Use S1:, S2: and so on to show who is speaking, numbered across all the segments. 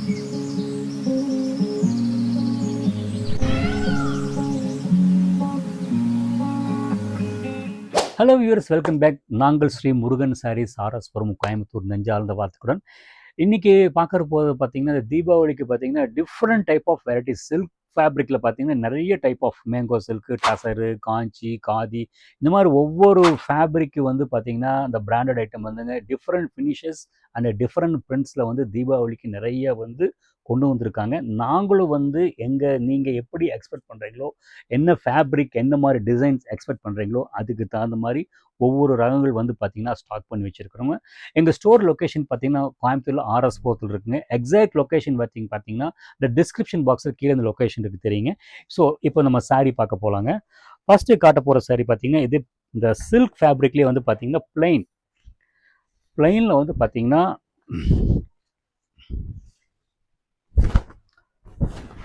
S1: Hello viewers, welcome back. நாங்கள் ஸ்ரீ முருகன் சாரீஸ் ஆர்எஸ்புரம் கோயம்புத்தூர் நெஞ்சார்ந்த வாழ்த்துக்களுடன் இன்னைக்கு பார்க்குற போது பார்த்தீங்கன்னா தீபாவளிக்கு பார்த்தீங்கன்னா different type of varieties silk ஃபேப்ரிக்கில் பார்த்தீங்கன்னா நிறைய type of mango silk, tussar, Kanchi, khadi, இந்த மாதிரி ஒவ்வொரு ஃபேப்ரிக்கு வந்து பார்த்தீங்கன்னா அந்த பிராண்டட் ஐட்டம் வந்துங்க டிஃப்ரெண்ட் ஃபினிஷஸ் அண்ட் டிஃப்ரெண்ட் பிரிண்ட்ஸில் வந்து தீபாவளிக்கு நிறைய வந்து கொண்டு வந்திருக்காங்க. நாங்களும் வந்து நீங்கள் எப்படி எக்ஸ்பெக்ட் பண்ணுறீங்களோ, என்ன ஃபேப்ரிக் என்ன மாதிரி டிசைன்ஸ் எக்ஸ்பெக்ட் பண்ணுறீங்களோ அதுக்கு தகுந்த மாதிரி ஒவ்வொரு ரகங்கள் வந்து பார்த்திங்கன்னா ஸ்டாக் பண்ணி வச்சுருக்கிறோங்க. எங்கள் ஸ்டோர் லொக்கேஷன் பார்த்திங்கன்னா கோயம்புத்தூரில் ஆர்எஸ் போர்த்தில் இருக்குங்க. எக்ஸாக்ட் லொக்கேஷன் பார்த்திங்கன்னா இந்த டிஸ்கிரிப்ஷன் பாக்ஸில் கீழே இந்த லொக்கேஷன் இருக்குது தெரியுங்க. ஸோ இப்போ நம்ம சாரீ பார்க்க போகலாங்க. ஃபஸ்ட்டு காட்ட போகிற சாரீ பார்த்திங்கன்னா இது இந்த சில்க் ஃபேப்ரிக்லேயே வந்து பார்த்திங்கன்னா பிளெயினில் வந்து பார்த்திங்கன்னா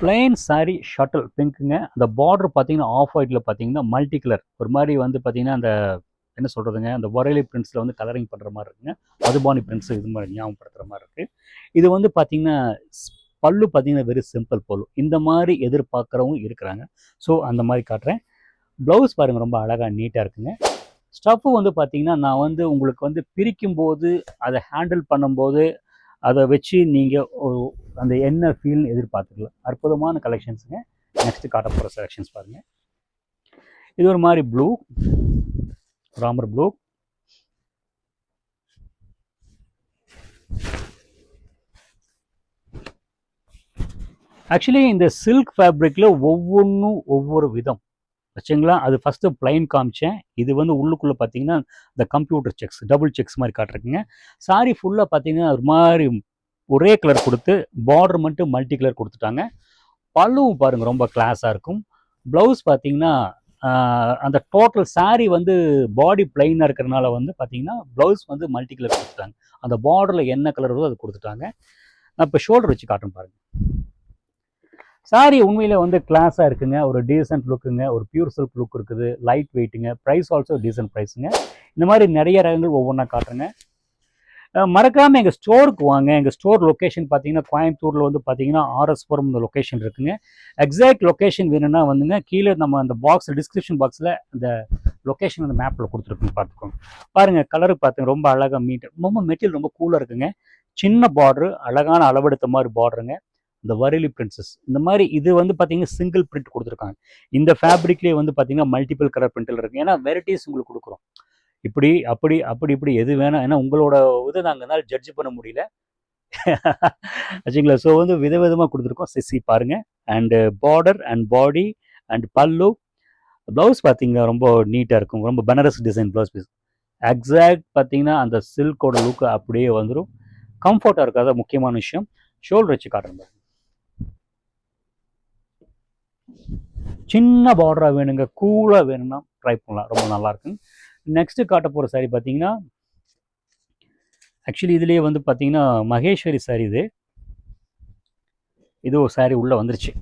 S1: பிளெயின் சாரீ ஷட்டில் பிங்க்குங்க. அந்த பார்டர் பார்த்தீங்கன்னா ஆஃப் ஒயிட்டில் பார்த்தீங்கன்னா மல்டி கலர் ஒரு மாதிரி வந்து பார்த்தீங்கன்னா அந்த என்ன சொல்கிறதுங்க, அந்த வரைலி பிரிண்ட்ஸில் வந்து கலரிங் பண்ணுற மாதிரி இருக்குங்க. மதுபானி பிரிண்ட்ஸ் இது மாதிரி ஞாபகப்படுத்துகிற மாதிரி இருக்குது. இது வந்து பார்த்தீங்கன்னா பல்லு பார்த்தீங்கன்னா வெரி சிம்பிள் பல்லு. இந்த மாதிரி எதிர்பார்க்குறவங்க இருக்கிறாங்க. ஸோ அந்த மாதிரி காட்டுறேன். ப்ளவுஸ் பாருங்கள், ரொம்ப அழகாக நீட்டாக இருக்குங்க. ஸ்டஃப்பு வந்து பார்த்தீங்கன்னா நான் வந்து உங்களுக்கு வந்து பிரிக்கும்போது அதை ஹேண்டில் பண்ணும்போது அதை வச்சு நீங்கள் அந்த என்ன ஃபீல்னு எதிர்பார்த்துக்கலாம். அற்புதமான கலெக்ஷன்ஸுங்க. நெக்ஸ்ட்டு காட்ட போகிற செலெக்ஷன்ஸ் பாருங்கள். இது ஒரு மாதிரி ப்ளூ, ராமர் ப்ளூ, ஆக்சுவலி இந்த சில்க் ஃபேப்ரிக்கில் ஒவ்வொன்றும் ஒவ்வொரு விதம் வச்சுங்களா. அது ஃபஸ்ட்டு பிளைன் காமிச்சேன். இது வந்து உள்ளுக்குள்ளே பார்த்தீங்கன்னா இந்த கம்ப்யூட்டர் செக்ஸ், டபுள் செக்ஸ் மாதிரி காட்டுறதுங்க. சாரி ஃபுல்லாக பார்த்தீங்கன்னா ஒரு மாதிரி ஒரே கலர் கொடுத்து பார்டர் மட்டும் மல்டி கலர் கொடுத்துட்டாங்க. பல்லுவும் பாருங்கள் ரொம்ப கிளாஸாக இருக்கும். ப்ளவுஸ் பார்த்தீங்கன்னா அந்த டோட்டல் சாரீ வந்து பாடி பிளைனாக இருக்கிறனால வந்து பார்த்தீங்கன்னா ப்ளவுஸ் வந்து மல்டி கலர் கொடுத்துட்டாங்க. அந்த பார்டரில் என்ன கலர் வருதோ அது கொடுத்துட்டாங்க. நான் இப்போ ஷோல்டர் வச்சு காட்டுறேன் பாருங்கள். சாரீ உண்மையில் வந்து கிளாஸாக இருக்குங்க. ஒரு டீசென்ட் லுக்குங்க. ஒரு பியூர் சில்க் லுக் இருக்குது. லைட் வெயிட்டுங்க. ப்ரைஸ் ஆல்சோ டீசென்ட் ப்ரைஸுங்க. இந்த மாதிரி நிறைய ரகங்கள் ஒவ்வொன்றா காட்டுறேங்க. மறக்காமல் எங்கள் ஸ்டோருக்கு வாங்க. எங்கள் ஸ்டோர் லொக்கேஷன் பார்த்தீங்கன்னா கோயம்புத்தூரில் வந்து பார்த்தீங்கன்னா ஆர்எஸ்புரம் இந்த லொக்கேஷன் இருக்குங்க. எக்ஸாக்ட் லொக்கேஷன் வேணும்னா வந்துங்க கீழே நம்ம அந்த பாக்ஸ் டிஸ்கிரிப்ஷன் பாக்ஸில் அந்த லொக்கேஷன் அந்த மேப்பில் கொடுத்துருக்குன்னு பார்த்துக்கோங்க. பாருங்கள், கலரு பார்த்துங்க ரொம்ப அழகாக ரொம்ப மெட்டீரியல் ரொம்ப கூலாக இருக்குங்க. சின்ன பார்டரு, அழகான அளவெடுத்த மாதிரி பார்டருங்க. இந்த வரிலி பிரின்சஸ் இந்த மாதிரி இது வந்து பார்த்தீங்கன்னா சிங்கிள் பிரிண்ட் கொடுத்துருக்காங்க. இந்த ஃபேப்ரிக்லேயே வந்து பார்த்தீங்கன்னா மல்டிபிள் கலர் பிரிண்டில் இருக்குது. ஏன்னா வெரைட்டிஸ் உங்களுக்கு கொடுக்குறோம். இப்படி அப்படி அப்படி இப்படி எது வேணாம். ஏன்னா உங்களோட இதை நாங்கள் என்னால் ஜட்ஜ் பண்ண முடியல ஆச்சுங்களா. ஸோ வந்து விதவிதமாக கொடுத்துருக்கோம். சிசி பாருங்கள். And border and body and பல்லு. ப்ளவுஸ் பார்த்தீங்கன்னா ரொம்ப நீட்டாக இருக்கும். ரொம்ப Banaras design blouse piece. Exact பார்த்தீங்கன்னா அந்த சில்கோட லுக்கு அப்படியே வந்துடும். கம்ஃபர்ட்டாக இருக்காத முக்கியமான விஷயம். ஷோல்டர் வச்சு காட்டுறேன். சின்ன பார்டராக வேணுங்க, கூலாக வேணும்னா ட்ரை பண்ணலாம். ரொம்ப நல்லாயிருக்கும். நெக்ஸ்ட்டு காட்ட போகிற சாரீ பார்த்தீங்கன்னா ஆக்சுவலி இதுலேயே வந்து பார்த்தீங்கன்னா மகேஸ்வரி சாரீ. இது ஒரு சாரீ உள்ளே வந்துருச்சு.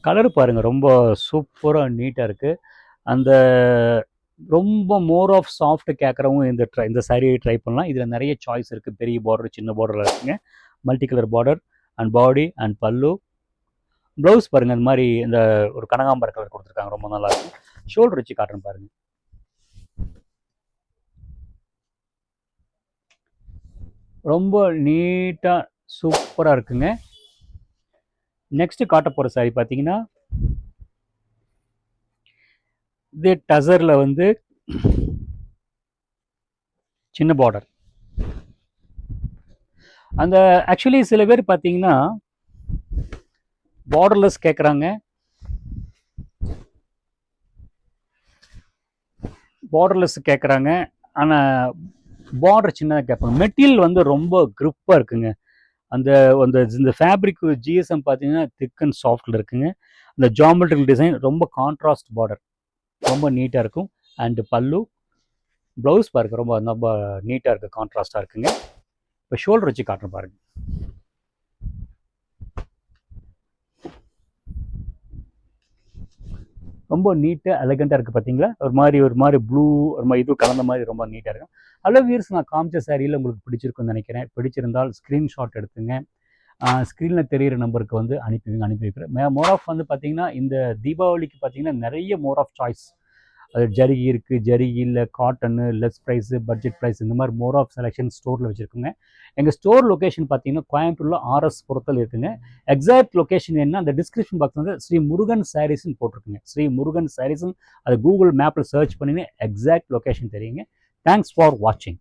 S1: கலரு பாருங்கள் ரொம்ப சூப்பராக நீட்டாக இருக்குது. அந்த ரொம்ப மோர் ஆஃப் சாஃப்ட் கேட்குறவங்க இந்த சாரியை ட்ரை பண்ணலாம். இதில் நிறைய சாய்ஸ் இருக்குது. பெரிய பார்டர், சின்ன பார்டரில் இருக்குங்க. Multi colour border and body and பல்லு. ப்ளவுஸ் பாருங்கள் இந்த மாதிரி இந்த ஒரு கனகாம்பர கலர் கொடுத்துருக்காங்க. ரொம்ப நல்லாயிருக்கும். ஷோல்டர் வச்சு காட்டுறேன் பாருங்கள். ரொம்ப நீட்டாக சூப்பராக இருக்குங்க. நெக்ஸ்ட்டு காட்ட போகிற சாரி பார்த்தீங்கன்னா இது டசரில் வந்து சின்ன பார்டர். அந்த ஆக்சுவலி சில பேர் பார்த்தீங்கன்னா பார்டர்லெஸ் கேட்குறாங்க. ஆனால் பார்டர் சின்னதாக கேட்பாங்க. மெட்டீரியல் வந்து ரொம்ப க்ரிப்பாக இருக்குங்க. அந்த இந்த ஃபேப்ரிக் ஜிஎஸ்எம் பார்த்தீங்கன்னா திக் அண்ட் சாஃப்டில் இருக்குங்க. அந்த ஜாமெட்ரிக்கல் டிசைன் ரொம்ப கான்ட்ராஸ்ட் பார்டர் ரொம்ப நீட்டாக இருக்கும். அண்டு பல்லு, ப்ளவுஸ் பாருங்கள் ரொம்ப ரொம்ப நீட்டாக இருக்குது, கான்ட்ராஸ்டாக இருக்குங்க. இப்போ ஷோல்டர் வச்சு காட்டுறேன் பாருங்கள். ரொம்ப நீட்டாக எலகண்ட்டாக இருக்குது பார்த்தீங்களா. ஒரு மாதிரி ப்ளூ ஒரு மாதிரி இது கலந்த மாதிரி ரொம்ப நீட்டாக இருக்கும். ஹலோ வியூவர்ஸ், நான் காமிச்ச சாரியில் உங்களுக்கு பிடிச்சிருக்குன்னு நினைக்கிறேன். பிடிச்சிருந்தால் ஸ்க்ரீன்ஷாட் எடுத்துங்க. ஸ்க்ரீனில் தெரியிற நம்பருக்கு வந்து அனுப்பி வைக்கிறேன். மோர் ஆஃப் வந்து பார்த்திங்கன்னா இந்த தீபாவளிக்கு பார்த்திங்கன்னா நிறைய மோர் ஆஃப் சாய்ஸ். அது ஜரிகை இருக்குது, ஜரிகை இல்லை, cotton, less price, budget price, இந்த மாதிரி மோர் ஆஃப் செலெக்ஷன் ஸ்டோரில் வச்சுருக்குங்க. எங்கள் ஸ்டோர் லொக்கேஷன் பார்த்தீங்கன்னா கோயம்புத்தூரில் ஆர்எஸ் புரத்தில் இருக்குங்க. எக்ஸாக்ட் லொக்கேஷன் என்ன அந்த டிஸ்கிரிப்ஷன் பாக்ஸ் வந்து ஸ்ரீ முருகன் சாரீஸ்ன்னு போட்டிருக்குங்க. ஸ்ரீ முருகன் சாரீஸ்ன்னு அது கூகுள் மேப்பில் சர்ச் பண்ணின்னு எக்ஸாக்ட் லொக்கேஷன் தெரியுங்க. தேங்க்ஸ் ஃபார் வாட்சிங்.